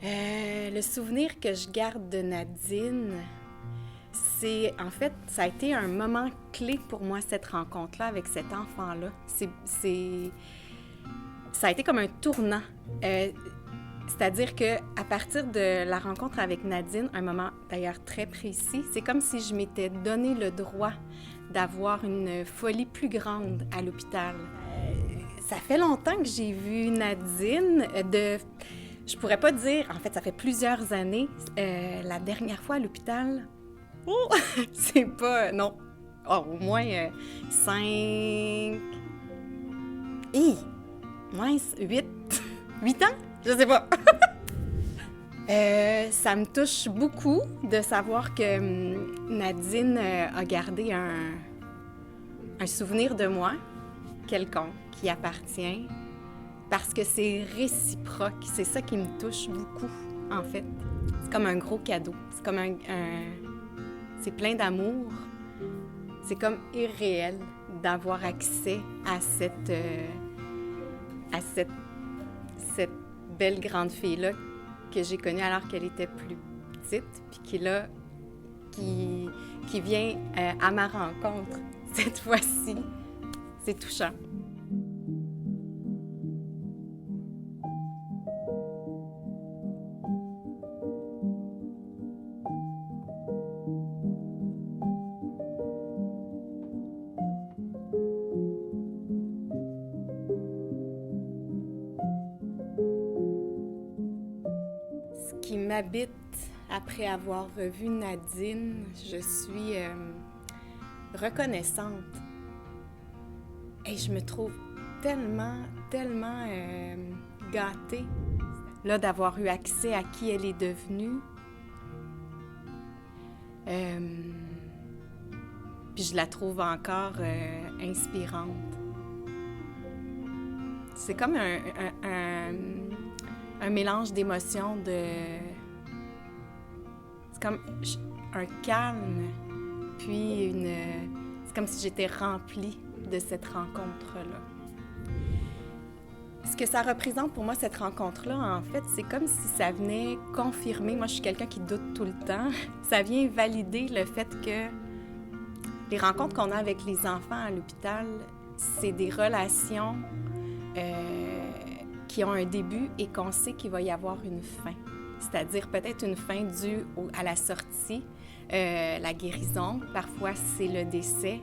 Le souvenir que je garde de Nadine, en fait, ça a été un moment clé pour moi, cette rencontre-là avec cet enfant-là. Ça a été comme un tournant. C'est-à-dire qu'à partir de la rencontre avec Nadine, un moment d'ailleurs très précis, c'est comme si je m'étais donné le droit d'avoir une folie plus grande à l'hôpital. Ça fait longtemps que j'ai vu Nadine. Je pourrais pas dire, en fait, ça fait plusieurs années. La dernière fois à l'hôpital, oh, c'est pas, non, au moins 5... moins 8 ans? Je sais pas. Ça me touche beaucoup de savoir que Nadine a gardé un souvenir de moi, quelconque, qui appartient, parce que c'est réciproque. C'est ça qui me touche beaucoup, en fait. C'est comme un gros cadeau. C'est comme c'est plein d'amour. C'est comme irréel d'avoir accès à cette belle grande fille-là que j'ai connue alors qu'elle était plus petite, puis qui vient à ma rencontre cette fois-ci. C'est touchant. Ce qui m'habite après avoir revu Nadine, je suis reconnaissante. Et je me trouve tellement gâtée là, d'avoir eu accès à qui elle est devenue. Puis je la trouve encore inspirante. C'est comme un mélange d'émotions, c'est comme un calme, puis c'est comme si j'étais remplie de cette rencontre-là. Ce que ça représente pour moi, cette rencontre-là, en fait, c'est comme si ça venait confirmer, moi je suis quelqu'un qui doute tout le temps, ça vient valider le fait que les rencontres qu'on a avec les enfants à l'hôpital, c'est des relations qui ont un début et qu'on sait qu'il va y avoir une fin. C'est-à-dire peut-être une fin due à la sortie, la guérison, parfois c'est le décès.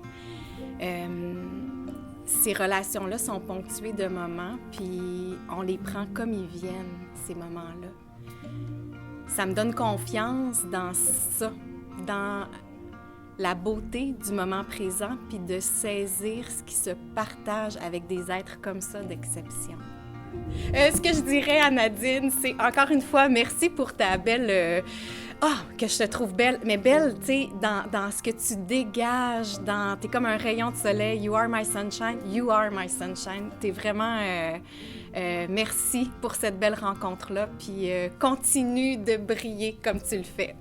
Ces relations-là sont ponctuées de moments, puis on les prend comme ils viennent, ces moments-là. Ça me donne confiance dans ça, dans la beauté du moment présent, puis de saisir ce qui se partage avec des êtres comme ça d'exception. Ce que je dirais à Nadine, c'est encore une fois, merci pour ta belle... que je te trouve belle. Mais belle, tu sais, dans ce que tu dégages, t'es comme un rayon de soleil. You are my sunshine, you are my sunshine. T'es vraiment... merci pour cette belle rencontre-là. Puis continue de briller comme tu le fais.